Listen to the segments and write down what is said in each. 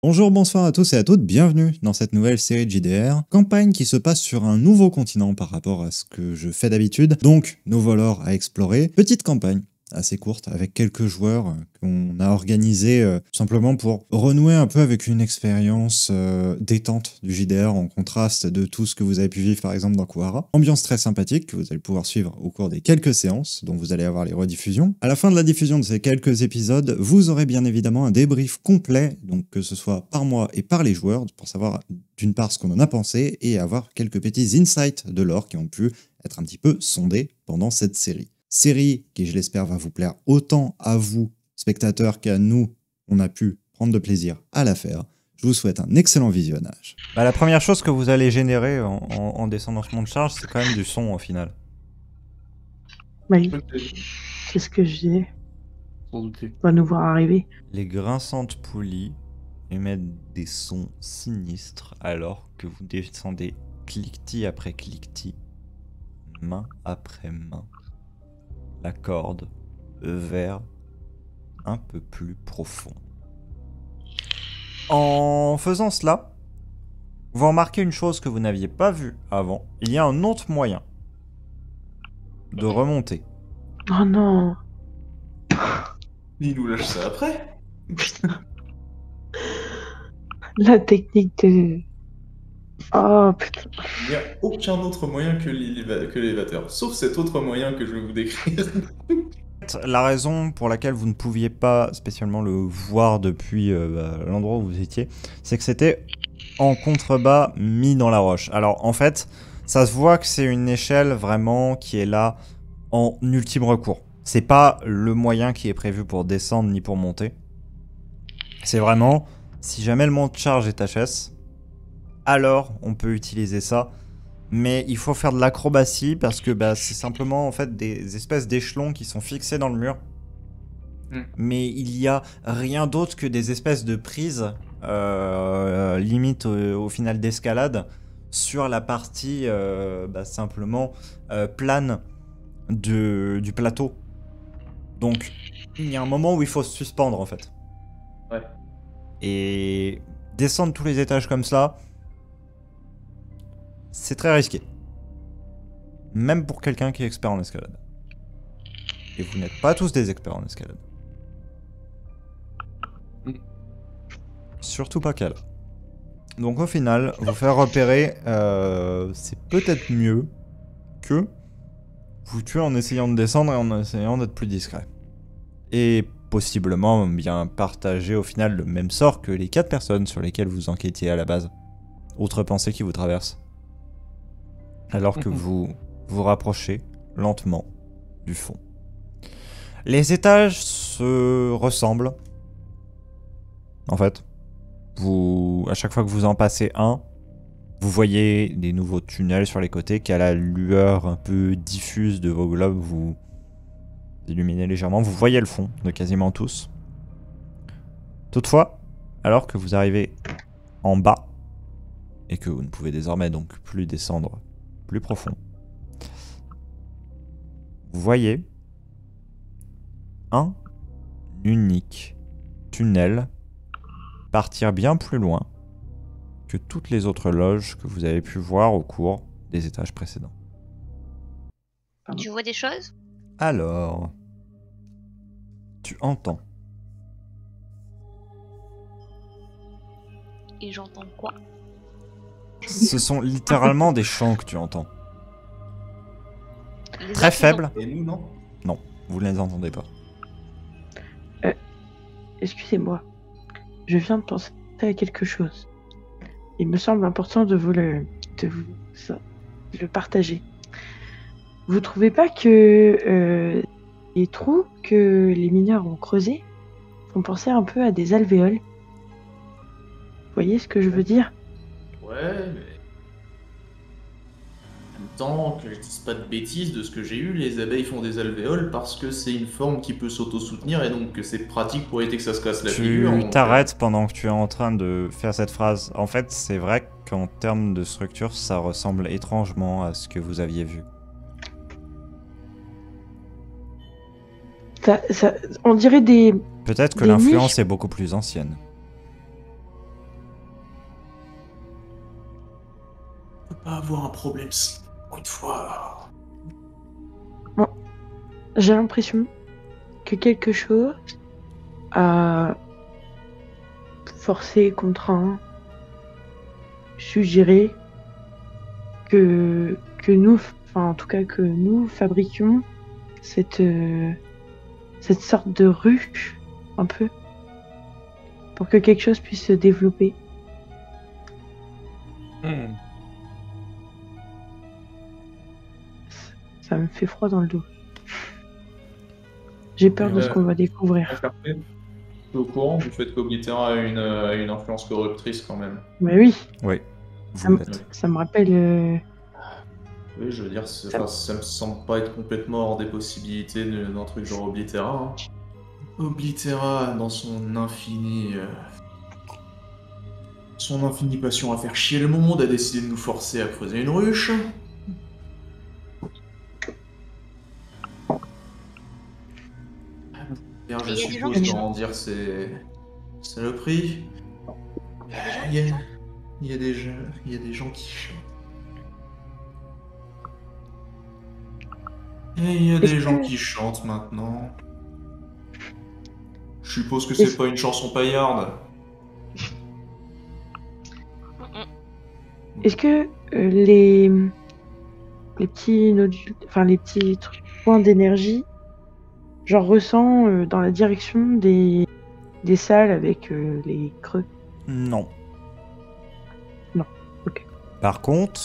Bonjour, bonsoir à tous et à toutes, bienvenue dans cette nouvelle série de JDR, campagne qui se passe sur un nouveau continent par rapport à ce que je fais d'habitude, donc nouveau lore à explorer, petite campagne assez courte avec quelques joueurs qu'on a organisé tout simplement pour renouer un peu avec une expérience détente du JDR en contraste de tout ce que vous avez pu vivre par exemple dans Kuara. Ambiance très sympathique que vous allez pouvoir suivre au cours des quelques séances dont vous allez avoir les rediffusions. À la fin de la diffusion de ces quelques épisodes, vous aurez bien évidemment un débrief complet, donc que ce soit par moi et par les joueurs, pour savoir d'une part ce qu'on en a pensé et avoir quelques petits insights de lore qui ont pu être un petit peu sondés pendant cette série. Série qui, je l'espère, va vous plaire autant à vous, spectateurs, qu'à nous, on a pu prendre de plaisir à la faire. Je vous souhaite un excellent visionnage. La première chose que vous allez générer en descendant ce de charge, c'est quand même du son au final. Oui, c'est ce que je disais. On va nous voir arriver. Les grinçantes poulies émettent des sons sinistres alors que vous descendez cliquetis après cliquetis, main après main, la corde vers un peu plus profond. En faisant cela, vous remarquez une chose que vous n'aviez pas vue avant. Il y a un autre moyen de remonter. Oh non. Il nous lâche ça après. La technique de... Oh putain. Il n'y a aucun autre moyen que l'élévateur, sauf cet autre moyen que je vais vous décrire. La raison pour laquelle vous ne pouviez pas spécialement le voir depuis l'endroit où vous étiez, c'est que c'était en contrebas mis dans la roche. Alors en fait, ça se voit que c'est une échelle vraiment qui est là en ultime recours. C'est pas le moyen qui est prévu pour descendre ni pour monter. C'est vraiment, si jamais le monte charge est HS, alors on peut utiliser ça. Mais il faut faire de l'acrobatie parce que c'est simplement en fait des espèces d'échelons qui sont fixés dans le mur. Mais il y a rien d'autre que des espèces de prises, limite au final d'escalade, sur la partie simplement plane du plateau. Donc il y a un moment où il faut se suspendre en fait. Ouais. Et descendre tous les étages comme ça, c'est très risqué. Même pour quelqu'un qui est expert en escalade. Et vous n'êtes pas tous des experts en escalade. Surtout pas Kala. Donc au final, vous faire repérer, c'est peut-être mieux que vous tuer en essayant de descendre et en essayant d'être plus discret. Et possiblement bien partager au final le même sort que les 4 personnes sur lesquelles vous enquêtiez à la base. Autre pensée qui vous traverse. Alors que vous vous rapprochez lentement du fond. Les étages se ressemblent. En fait, à chaque fois que vous en passez un, vous voyez des nouveaux tunnels sur les côtés qui, à la lueur un peu diffuse de vos globes, vous illuminez légèrement. Vous voyez le fond de quasiment tous. Toutefois, alors que vous arrivez en bas, et que vous ne pouvez désormais donc plus descendre plus profond, vous voyez un unique tunnel partir bien plus loin que toutes les autres loges que vous avez pu voir au cours des étages précédents. Tu vois des choses? Alors, tu entends. Et j'entends quoi? Ce sont littéralement des chants que tu entends. Les Très autres, faibles. Et nous, non? Non, vous ne les entendez pas. Excusez-moi. Je viens de penser à quelque chose. Il me semble important de vous le partager. Vous trouvez pas que les trous que les mineurs ont creusés font penser un peu à des alvéoles? Vous voyez ce que je veux dire? Ouais, mais... En même temps, que je dise pas de bêtises, de ce que j'ai eu, les abeilles font des alvéoles parce que c'est une forme qui peut s'auto-soutenir et donc que c'est pratique pour éviter que ça se casse la figure. Tu t'arrêtes pendant que tu es en train de faire cette phrase. En fait, c'est vrai qu'en termes de structure, ça ressemble étrangement à ce que vous aviez vu. On dirait des... Peut-être que Des l'influence niches. est beaucoup plus ancienne. pas avoir un problème. Encore une fois. J'ai l'impression que quelque chose a forcé, contraint, suggéré que nous, enfin en tout cas que nous fabriquions cette sorte de ruche, un peu, pour que quelque chose puisse se développer. Ça me fait froid dans le dos. J'ai peur de ce qu'on va découvrir. Parfait. Je suis au courant du fait qu'Oblitera a une influence corruptrice quand même. Mais oui, Oui, ça, vous l'êtes. ça me rappelle. Oui, je veux dire, ça me semble pas être complètement hors des possibilités d'un truc genre Oblitera. Hein. Oblitera, dans son infinie passion à faire chier le monde, a décidé de nous forcer à creuser une ruche. Bien, je Et y a des gens suppose qui qu'en dire c'est le prix. Il y a des gens qui chantent. Et il y a des gens qui chantent maintenant. Je suppose que c'est pas une chanson paillarde. Est-ce que les petits nodules, enfin les petits points d'énergie, j'en ressens dans la direction des salles avec les creux? Non. Non, ok. Par contre,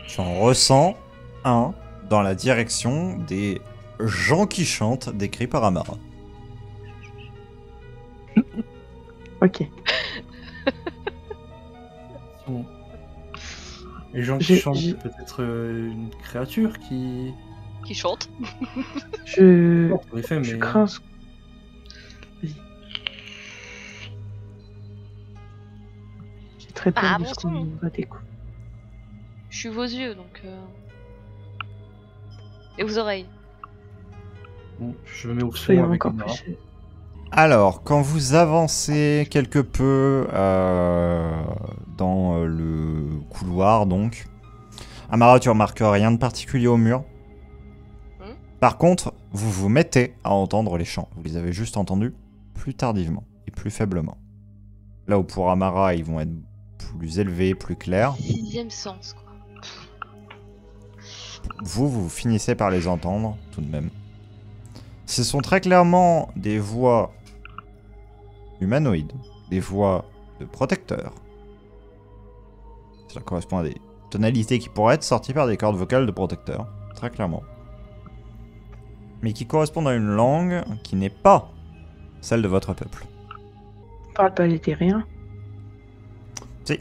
j'en ressens un dans la direction des gens qui chantent décrits par Amara. Ok. Les gens qui chantent, peut-être une créature qui chante. Je en effet, mais crains. Vas-y. J'ai très peur de ce qu'on va découvrir. Je suis vos yeux, donc... Et vos oreilles. bon, je me mets au son Soyons avec encore Amara. plus. Alors, quand vous avancez quelque peu dans le couloir, donc, Amara, tu remarques rien de particulier au mur. Par contre, vous vous mettez à entendre les chants. Vous les avez juste entendus plus tardivement et plus faiblement. Là où pour Amara, ils vont être plus élevés, plus clairs. Sixième sens, quoi. Vous finissez par les entendre, tout de même. Ce sont très clairement des voix humanoïdes, des voix de protecteurs. Ça correspond à des tonalités qui pourraient être sorties par des cordes vocales de protecteurs, très clairement. Mais qui correspondent à une langue qui n'est pas celle de votre peuple. On parle pas l'éthérien. Si.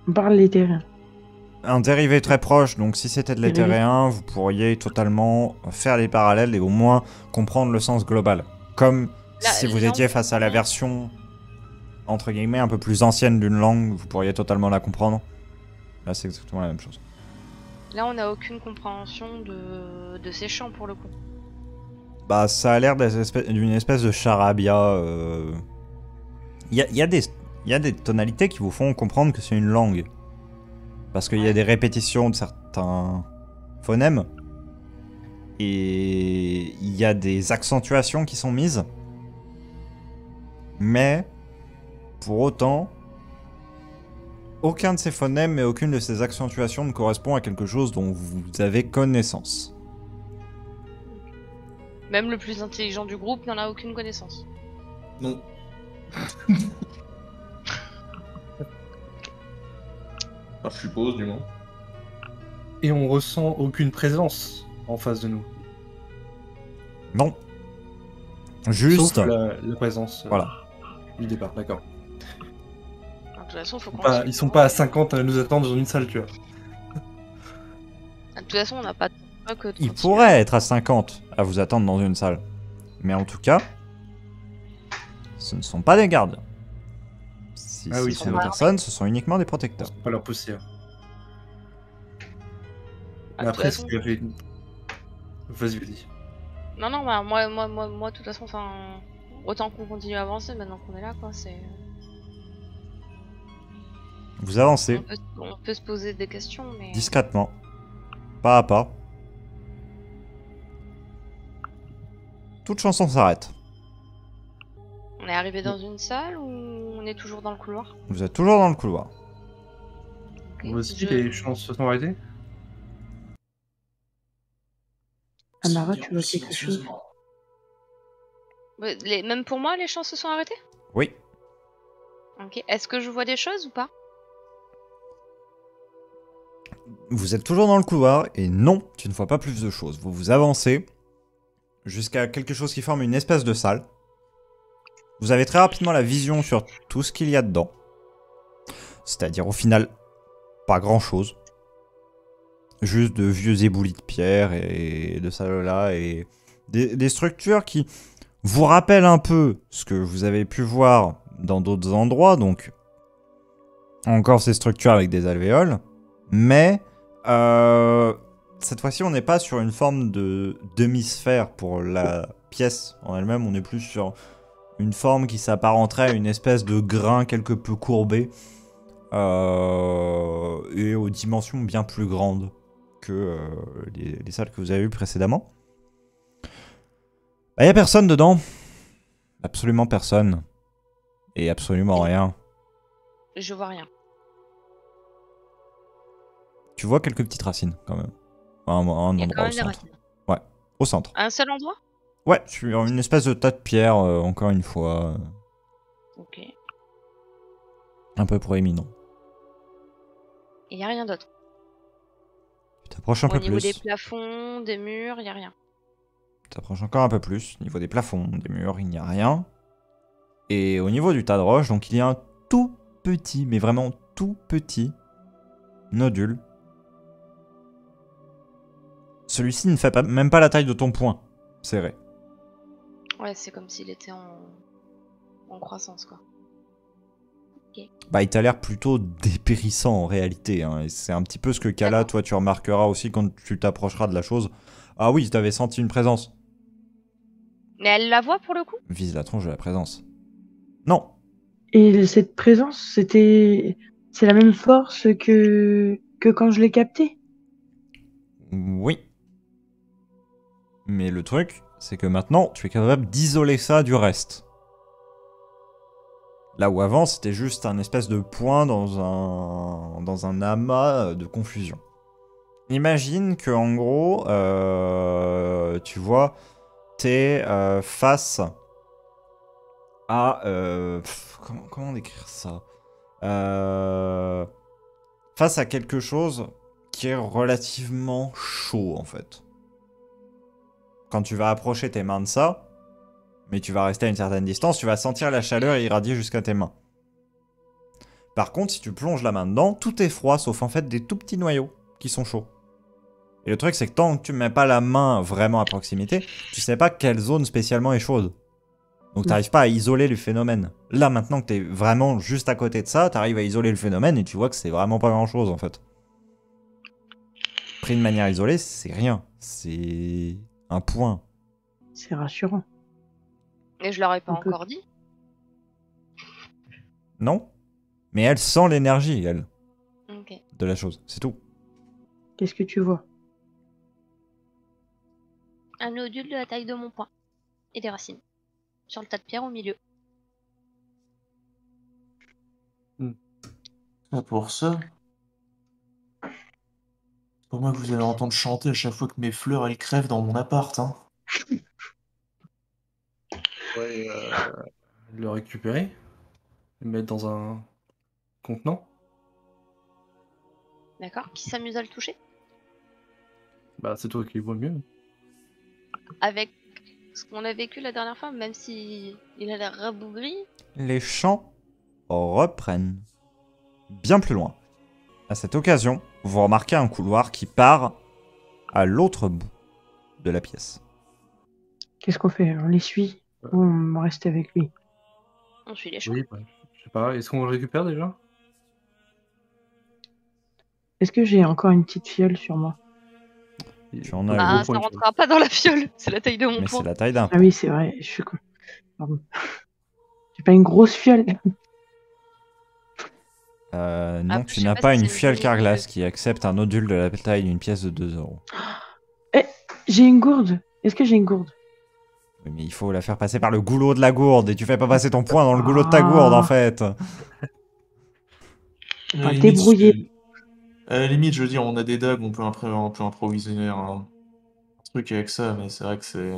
On parle l'éthérien. Un dérivé très proche, donc si c'était de l'éthéréen, vous pourriez totalement faire les parallèles et au moins comprendre le sens global. Comme Là, si vous étiez face à la version, entre guillemets, un peu plus ancienne d'une langue, vous pourriez totalement la comprendre. Là, c'est exactement la même chose. Là, on n'a aucune compréhension de ces chants, pour le coup. Bah, ça a l'air d'une espèce de charabia. Il y a des tonalités qui vous font comprendre que c'est une langue. Parce qu'il y a des répétitions de certains phonèmes. Et il y a des accentuations qui sont mises. Mais, pour autant, aucun de ces phonèmes et aucune de ces accentuations ne correspond à quelque chose dont vous avez connaissance. Même le plus intelligent du groupe n'en a aucune connaissance. Non. Enfin, je suppose, du moins. Et on ressent aucune présence en face de nous. Non. Juste... Sauf la présence Voilà. du départ, d'accord. De toute façon, faut qu'on... Ils sont pas à 50 à nous attendre dans une salle, tu vois. De toute façon, on n'a pas de que de Ils continuer. pourraient être à 50 à vous attendre dans une salle. Mais en tout cas, ce ne sont pas des gardes. Si Ah oui, ce c'est sont des vrai. personnes, ce sont uniquement des protecteurs. On peut pas leur pousser. Hein. Ah, Mais de après, toute s'il y avait... Vas-y. Non, non, bah, moi, de toute façon, enfin, autant qu'on continue à avancer maintenant qu'on est là, quoi, c'est... Vous avancez On peut se poser des questions, mais... discrètement, pas à pas. Toute chanson s'arrête. On est arrivé dans une salle ou on est toujours dans le couloir? Vous êtes toujours dans le couloir. Ok, Vous aussi, je- les chances se sont arrêtées? Amara, tu vois quelque chose? Silencieusement. Ouais, même pour moi, les chants se sont arrêtés? Oui. Ok. Est-ce que je vois des choses ou pas? Vous êtes toujours dans le couloir et non, tu ne vois pas plus de choses. Vous avancez jusqu'à quelque chose qui forme une espèce de salle. Vous avez très rapidement la vision sur tout ce qu'il y a dedans. C'est-à-dire au final, pas grand-chose. Juste de vieux éboulis de pierre et de ça là et des structures qui vous rappellent un peu ce que vous avez pu voir dans d'autres endroits. Donc encore ces structures avec des alvéoles. Mais cette fois-ci, on n'est pas sur une forme de demi-sphère pour la pièce en elle-même. On est plus sur une forme qui s'apparenterait à une espèce de grain quelque peu courbé et aux dimensions bien plus grandes que les salles que vous avez vues précédemment. Il n'y a personne dedans. Absolument personne. Et absolument rien. Je vois rien. Tu vois quelques petites racines quand même. Un Il y a quand endroit au même des centre. racines. Ouais, au centre. Un seul endroit? Ouais, sur une espèce de tas de pierres, encore une fois. Ok. Un peu proéminent. Il n'y a rien d'autre. Tu t'approches un Au peu niveau des plus. plafonds, des murs, il n'y a rien. Tu t'approches encore un peu plus. Au niveau des plafonds, des murs, il n'y a rien. Et au niveau du tas de roches, donc il y a un tout petit, mais vraiment tout petit nodule. Celui-ci ne fait même pas la taille de ton poing serré. Ouais, c'est comme s'il était en croissance, quoi. Bah, il t'a l'air plutôt dépérissant en réalité. Hein. Et c'est un petit peu ce que Kala, toi, tu remarqueras aussi quand tu t'approcheras de la chose. Ah oui, t'avais senti une présence. Mais elle la voit pour le coup? Vise la tronche de la présence. Non. Et cette présence, c'est la même force que quand je l'ai captée. Oui. Mais le truc, c'est que maintenant, tu es capable d'isoler ça du reste. Là où avant, c'était juste un espèce de point dans un amas de confusion. Imagine que en gros, tu vois, t'es face à... comment décrire ça face à quelque chose qui est relativement chaud, en fait. Quand tu vas approcher tes mains de ça, mais tu vas rester à une certaine distance, tu vas sentir la chaleur irradier jusqu'à tes mains. Par contre, si tu plonges la main dedans, tout est froid, sauf en fait des tout petits noyaux qui sont chauds. Et le truc, c'est que tant que tu mets pas la main vraiment à proximité, tu sais pas quelle zone spécialement est chaude. Donc t'arrives pas à isoler le phénomène. Là, maintenant que t'es vraiment juste à côté de ça, t'arrives à isoler le phénomène et tu vois que c'est vraiment pas grand chose en fait. Pris de manière isolée, c'est rien. C'est un point. C'est rassurant. Et je leur ai pas Un peu. encore dit. Non? Mais elle sent l'énergie, elle, Ok. de la chose. C'est tout. Qu'est-ce que tu vois? Un nodule de la taille de mon poing. Et des racines. Sur le tas de pierres au milieu. Ah, pour ça. C'est pour moi que vous allez entendre chanter à chaque fois que mes fleurs elles crèvent dans mon appart. Hein. Ouais, le récupérer, le mettre dans un contenant. D'accord? Qui s'amuse à le toucher? Bah, c'est toi qui le vois mieux. Avec ce qu'on a vécu la dernière fois, même si il a l'air rabougri. Les chants reprennent. Bien plus loin. À cette occasion, vous remarquez un couloir qui part à l'autre bout de la pièce. Qu'est-ce qu'on fait? On les suit ou on reste avec lui? On suit les chants. Oui, bah, je sais pas. Est-ce qu'on le récupère déjà? Est-ce que j'ai encore une petite fiole sur moi? Tu en as Gros Ah, point, ça tu vois. rentrera pas dans la fiole. C'est la taille de mon Mais poing. c'est la taille d'un Ah point. oui, c'est vrai, je suis con. Pardon. J'ai pas une grosse fiole. Non, Après, tu je sais n'as pas pas si une c'est une fiole bonne Carglass idée. qui accepte un nodule de la taille d'une pièce de 2 euros. J'ai une gourde. Est-ce que j'ai une gourde? Oui, mais il faut la faire passer par le goulot de la gourde et tu fais pas passer ton poing dans le goulot de ta gourde en fait. À la Bah, limite, débrouillez. à la limite, je veux dire, on a des dagues, on peut improviser un truc avec ça, mais c'est vrai que c'est.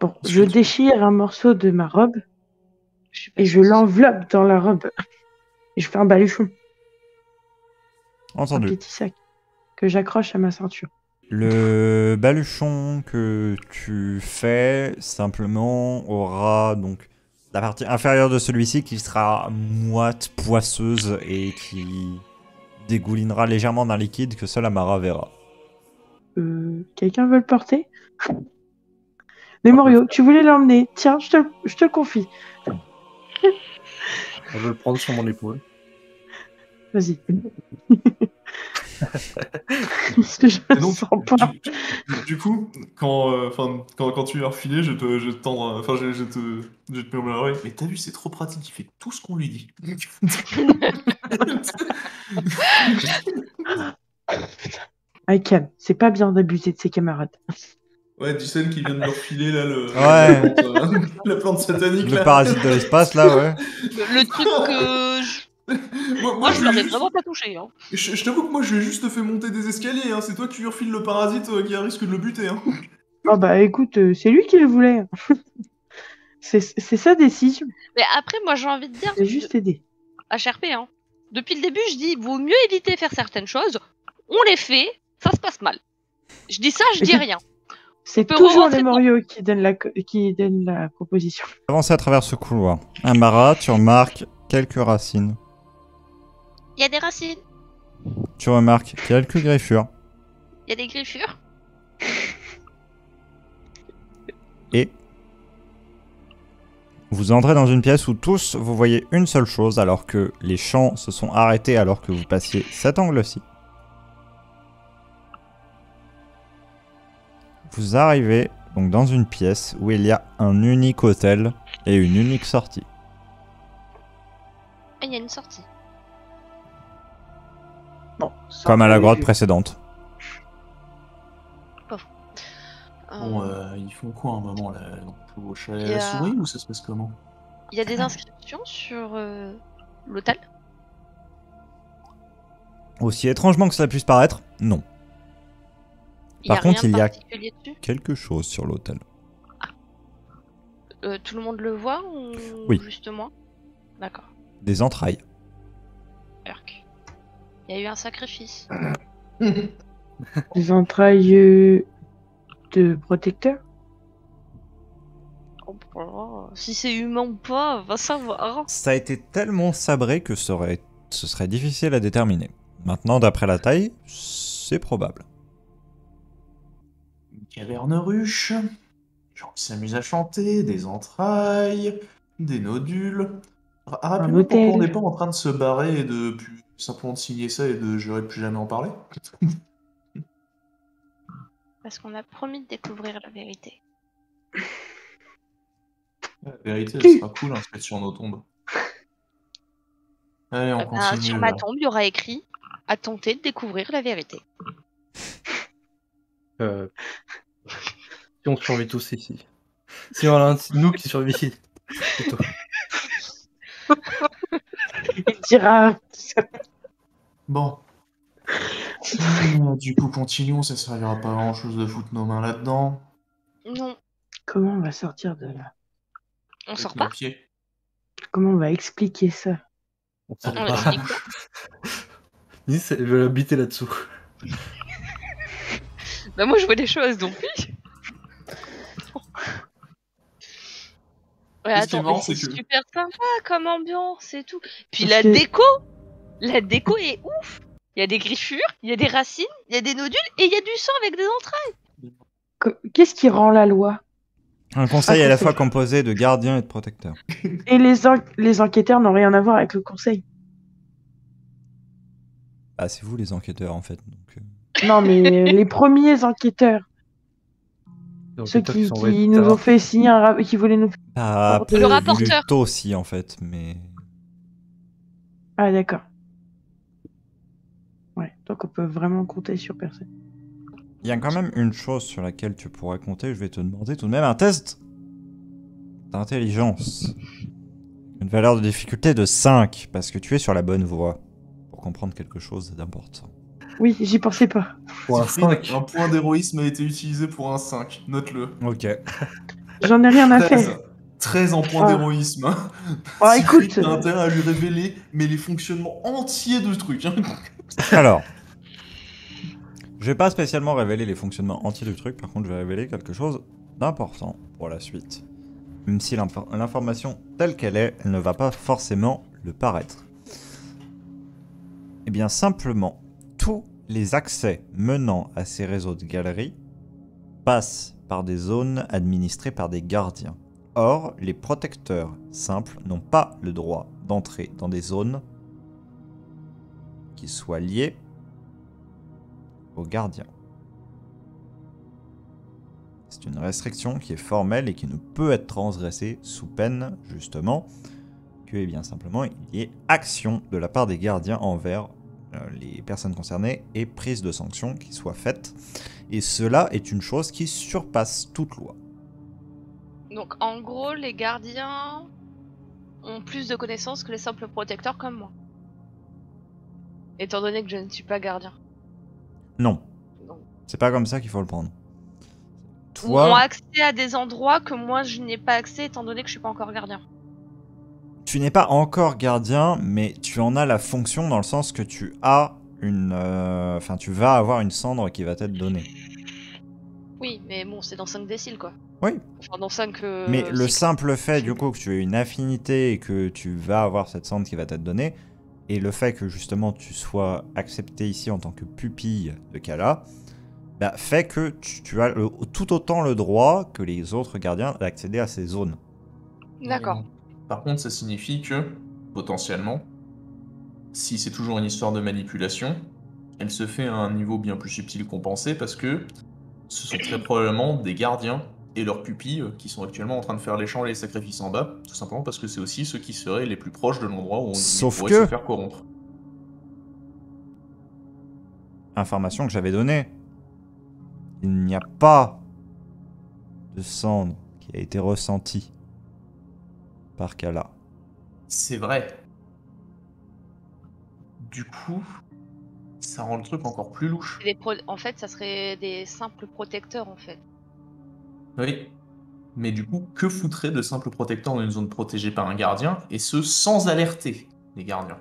Bon, Est-ce je que tu- déchire un morceau de ma robe Je suis pas et je sûre. l'enveloppe dans la robe. Et je fais un baluchon, un Entendu. petit sac que j'accroche à ma ceinture. Le baluchon que tu fais simplement aura donc la partie inférieure de celui-ci qui sera moite, poisseuse et qui dégoulinera légèrement d'un liquide que seule Amara verra. Quelqu'un veut le porter? Memorio, tu voulais l'emmener. Tiens, je te le confie. Je veux le prendre sur mon épaule. Vas-y. Parce que je Et me donc, sens pas. du coup, quand tu lui as refilé, je te tends, je te mets à l'oreille. Mais t'as vu, c'est trop pratique, il fait tout ce qu'on lui dit. Icam, c'est pas bien d'abuser de ses camarades. Ouais, du celle qui vient de me refiler là, Ouais. la plante satanique Le là. parasite de l'espace là, ouais. Le truc que moi je lui ai l'aurais juste- vraiment pas touché. Hein. Je t'avoue que moi je lui ai juste fait monter des escaliers, hein. C'est toi qui lui refiles le parasite qui a risque de le buter. Hein. Oh bah écoute, c'est lui qui le voulait. C'est sa décision. Mais après, moi j'ai envie de dire J'ai juste aidé. HRP. Hein. Depuis le début, je dis vaut mieux éviter de faire certaines choses. On les fait, ça se passe mal. Je dis ça, je dis rien. C'est peut toujours rentrer les Morio qui donne la proposition. Avancez à travers ce couloir. Amara, tu remarques quelques racines. Il y a des racines, Tu remarques quelques griffures. il y a des griffures. Et vous entrez dans une pièce où tous vous voyez une seule chose alors que les chants se sont arrêtés alors que vous passiez cet angle-ci. Vous arrivez donc dans une pièce où il y a un unique hôtel et une unique sortie. Ah, il y a une sortie. Bon, Comme à la grotte précédente. précédente. Bon, ils font quoi à un moment là? Au chalet à Il y la a- souris ou ça se passe comment? Il y a des inscriptions sur l'hôtel. Aussi étrangement que cela puisse paraître, non. Par contre, rien il de y a- particulier dessus. Quelque chose sur l'hôtel. Tout le monde le voit ou Oui. juste moi? D'accord. Des entrailles. Urk. Il y a eu un sacrifice. Des entrailles de protecteur. Oh, oh, si c'est humain ou pas, va savoir. Ça a été tellement sabré que ce serait difficile à déterminer. Maintenant, d'après la taille, c'est probable. Une caverne ruche, les gens qui s'amusent à chanter, des entrailles, des nodules. Rappelez-moi hôtel. pourquoi on n'est pas en train de se barrer et de simplement de signer ça et de jurer de plus jamais en parler. Parce qu'on a promis de découvrir la vérité. La vérité, elle sera cool, inscrite sur nos tombes. Allez, on Eh ben, continue. sur là. ma tombe, il y aura écrit à tenter de découvrir la vérité. Si on survit tous ici. Si on a un de nous qui survit, plutôt. Il dira. Bon. Du coup, continuons, ça servira pas à grand chose de foutre nos mains là-dedans. Non, Comment on va sortir de là? on Avec sort nos pas. pieds. Comment on va expliquer ça? On sort On pas. explique quoi? Nice, elle veut l'habiter là-dessous. Bah moi je vois des choses donc oui. Ouais, Ce qui est attends, marrant, mais c'est c'est que- super sympa comme ambiance et tout. Puis Parce la que- déco est ouf. Il y a des griffures, il y a des racines, il y a des nodules et il y a du sang avec des entrailles. Qu'est-ce qui rend la loi? Un conseil à la conseil. fois composé de gardiens et de protecteurs. Et les enquêteurs n'ont rien à voir avec le conseil. Ah, c'est vous les enquêteurs en fait. Donc, Non, mais les premiers enquêteurs, Donc, ceux les qui sont envoyés nous terrain. ont fait signer qui voulaient nous. Pas Le rapporteur. Pluto aussi en fait, mais Ah, d'accord. Ouais, donc on peut vraiment compter sur personne. Il y a quand même une chose sur laquelle tu pourrais compter. Je vais te demander tout de même un test d'intelligence. Une valeur de difficulté de 5, parce que tu es sur la bonne voie pour comprendre quelque chose d'important. Oui, j'y pensais pas. Pour un Siegfried, 5. un point d'héroïsme a été utilisé pour un 5, note-le. Ok. J'en ai rien à 13. faire. 13 en point Ah. d'héroïsme. Hein. Oh, Siegfried, écoute. t'as intérêt à lui révéler mais les fonctionnements entiers de trucs. Hein. Alors, je vais pas spécialement révéler les fonctionnements entiers du truc, par contre je vais révéler quelque chose d'important pour la suite. Même si l'information telle qu'elle est, elle ne va pas forcément le paraître. Eh bien simplement, tous les accès menant à ces réseaux de galeries passent par des zones administrées par des gardiens. Or, les protecteurs simples n'ont pas le droit d'entrer dans des zones qui soient liées aux gardiens. C'est une restriction qui est formelle et qui ne peut être transgressée sous peine, justement, que, eh bien simplement, il y ait action de la part des gardiens envers les personnes concernées et prise de sanctions qui soient faites. Et cela est une chose qui surpasse toute loi. Donc en gros, les gardiens ont plus de connaissances que les simples protecteurs comme moi. Étant donné que je ne suis pas gardien. Non, Donc, c'est pas comme ça qu'il faut le prendre. ou ont Toi, accès à des endroits que moi je n'ai pas accès étant donné que je suis pas encore gardien. tu n'es pas encore gardien, mais tu en as la fonction dans le sens que tu as une... Enfin, tu vas avoir une cendre qui va t'être donnée. Oui, mais bon, c'est dans 5 déciles quoi. Oui. Enfin, dans 5... Mais le cycles. simple fait, du coup, que tu aies une affinité et que tu vas avoir cette cendre qui va t'être donnée, et le fait que, justement, tu sois accepté ici en tant que pupille de Kala, bah, fait que tu as tout autant le droit que les autres gardiens d'accéder à ces zones. D'accord. Par contre, ça signifie que, potentiellement, si c'est toujours une histoire de manipulation, elle se fait à un niveau bien plus subtil qu'on pensait parce que ce sont très probablement des gardiens et leurs pupilles qui sont actuellement en train de faire les chants et les sacrifices en bas, tout simplement parce que c'est aussi ceux qui seraient les plus proches de l'endroit où ils Sauf pourraient que- se faire corrompre. Information que j'avais donnée. Il n'y a pas de cendre qui a été ressentie par Kala. C'est vrai. Du coup, ça rend le truc encore plus louche. En fait, ça serait des simples protecteurs en fait. Oui. Mais du coup, que foutrait de simples protecteurs dans une zone protégée par un gardien, et ce sans alerter les gardiens?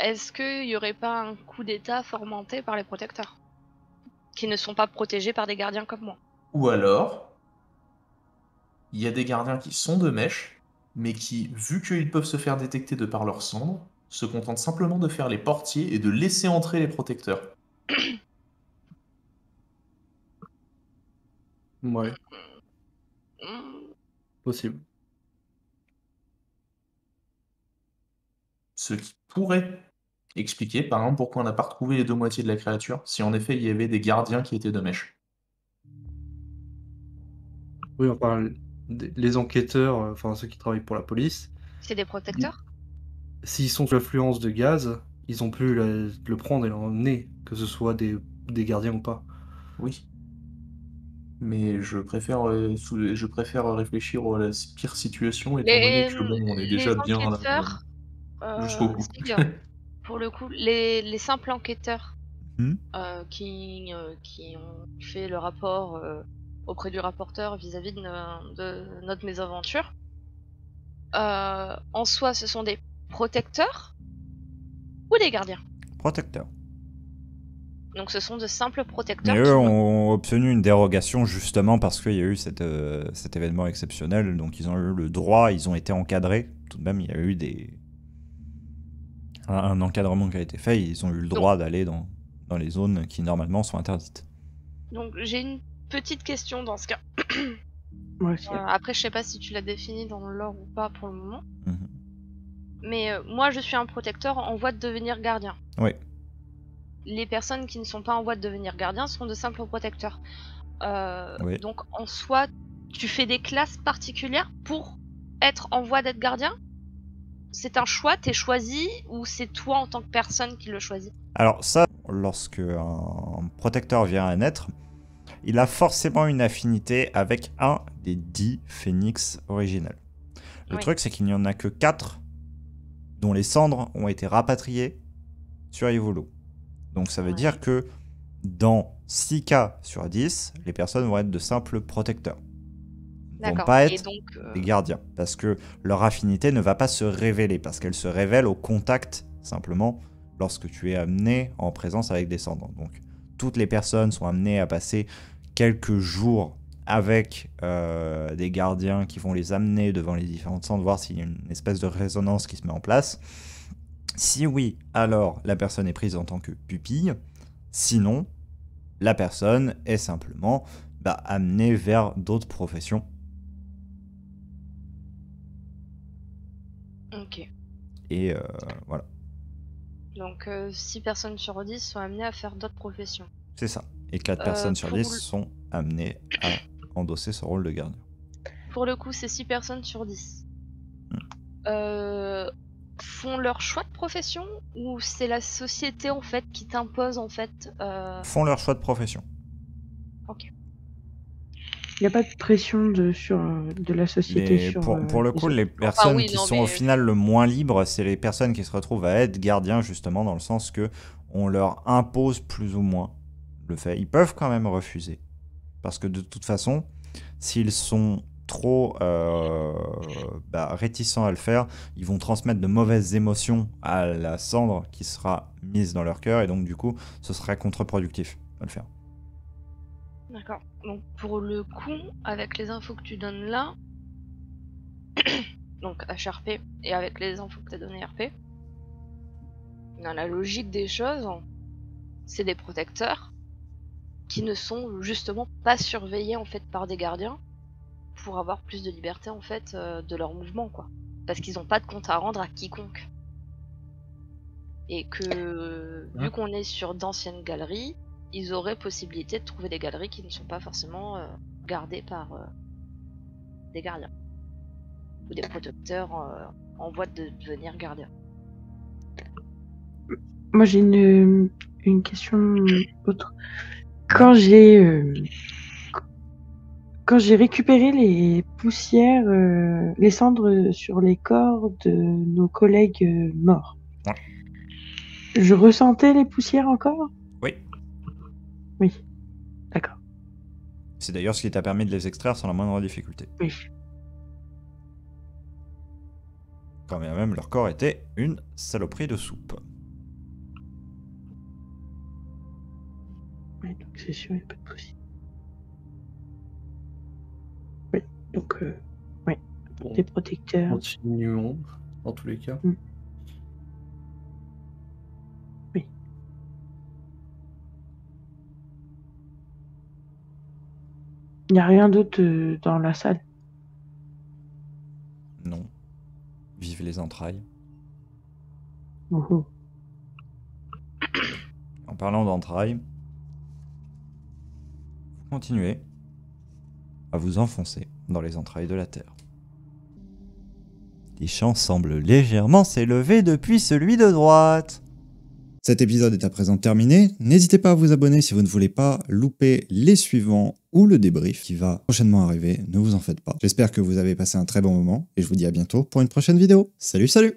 Est-ce qu'il y aurait pas un coup d'état fomenté par les protecteurs qui ne sont pas protégés par des gardiens comme moi? Ou alors, il y a des gardiens qui sont de mèche, mais qui, vu qu'ils peuvent se faire détecter de par leur cendre, se contentent simplement de faire les portiers et de laisser entrer les protecteurs. Ouais, Hmm, possible. Ce qui pourrait expliquer, par exemple, pourquoi on n'a pas retrouvé les deux moitiés de la créature, si en effet il y avait des gardiens qui étaient de mèche. Oui, enfin, les enquêteurs, enfin ceux qui travaillent pour la police, C'est des protecteurs? s'ils sont sous l'influence de gaz, ils ont pu le prendre et l'emmener, que ce soit des gardiens ou pas. Oui. Mais je préfère réfléchir à la pire situation, étant donné que bon, on est déjà les bien enquêteurs, jusqu'au cou. Sig, pour le coup, les simples enquêteurs Hmm. qui ont fait le rapport auprès du rapporteur vis-à-vis de notre mésaventure, en soi, ce sont des protecteurs ou des gardiens? Protecteur. Donc ce sont de simples protecteurs Mais qui eux n'ont- ont obtenu une dérogation justement parce qu'il y a eu cet événement exceptionnel. Donc ils ont eu le droit, ils ont été encadrés. Tout de même, il y a eu un encadrement qui a été fait. Ils ont eu le droit d'aller dans les zones qui normalement sont interdites. Donc j'ai une petite question dans ce cas. Moi aussi. Après, je sais pas si tu l'as défini dans le lore ou pas pour le moment. Mhm. Mais moi, je suis un protecteur en voie de devenir gardien. Oui. Les personnes qui ne sont pas en voie de devenir gardien sont de simples protecteurs. Oui. Donc en soi, tu fais des classes particulières pour être en voie d'être gardien? c'est un choix, t'es choisi, ou c'est toi en tant que personne qui le choisit? Alors ça, lorsque un protecteur vient à naître, il a forcément une affinité avec un des 10 phénix originels. Le Oui. truc, c'est qu'il n'y en a que 4 dont les cendres ont été rapatriées sur Ivolo. Donc ça veut Ouais. dire que dans 6 cas sur 10, les personnes vont être de simples protecteurs. Ils vont D'accord. pas Et être donc, des gardiens, parce que leur affinité ne va pas se révéler, parce qu'elle se révèle au contact, simplement, lorsque tu es amené en présence avec des cendres. Donc toutes les personnes sont amenées à passer quelques jours avec des gardiens qui vont les amener devant les différentes cendres, voir s'il y a une espèce de résonance qui se met en place. Si oui, alors la personne est prise en tant que pupille. Sinon, la personne est simplement amenée vers d'autres professions. ok. Et voilà, Donc 6 personnes sur 10 sont amenées à faire d'autres professions. c'est ça. Et 4 personnes sur pour 10 le- sont amenées à endosser ce rôle de gardien. Pour le coup, c'est 6 personnes sur 10. Hmm. Font leur choix de profession, ou c'est la société en fait qui t'impose en fait Font leur choix de profession. Il n'y a pas de pression de la société Mais sur. pour le coup, autres. les personnes oui, qui non, sont mais- au final le moins libres, c'est les personnes qui se retrouvent à être gardiens, justement, dans le sens que on leur impose plus ou moins le fait. Ils peuvent quand même refuser. Parce que de toute façon, s'ils sont trop réticents à le faire, ils vont transmettre de mauvaises émotions à la cendre qui sera mise dans leur cœur, et donc du coup, ce serait contre-productif de le faire. D'accord. Donc pour le coup, avec les infos que tu donnes là, donc HRP, et avec les infos que tu as données RP, dans la logique des choses, c'est des protecteurs qui ne sont justement pas surveillés en fait par des gardiens pour avoir plus de liberté en fait de leur mouvement, quoi. Parce qu'ils n'ont pas de compte à rendre à quiconque. Et que vu qu'on est sur d'anciennes galeries, ils auraient possibilité de trouver des galeries qui ne sont pas forcément gardées par des gardiens ou des protecteurs en voie de devenir gardiens. Moi, j'ai une question autre. Quand j'ai récupéré les poussières, les cendres sur les corps de nos collègues morts, Ouais. je ressentais les poussières encore? Oui. Oui. D'accord. C'est d'ailleurs ce qui t'a permis de les extraire sans la moindre difficulté. Oui. Quand bien même leur corps était une saloperie de soupe. Oui, donc c'est sûr, il n'y a pas de poussière. Oui, donc Bon, des protecteurs. continuons, dans tous les cas. Oui. Il n'y a rien d'autre dans la salle. Non. Vive les entrailles. Oh, oh. En parlant d'entrailles, vous continuez à vous enfoncer dans les entrailles de la Terre. Les champs semblent légèrement s'élever depuis celui de droite. Cet épisode est à présent terminé. N'hésitez pas à vous abonner si vous ne voulez pas louper les suivants ou le débrief qui va prochainement arriver. Ne vous en faites pas. J'espère que vous avez passé un très bon moment et je vous dis à bientôt pour une prochaine vidéo. Salut, salut!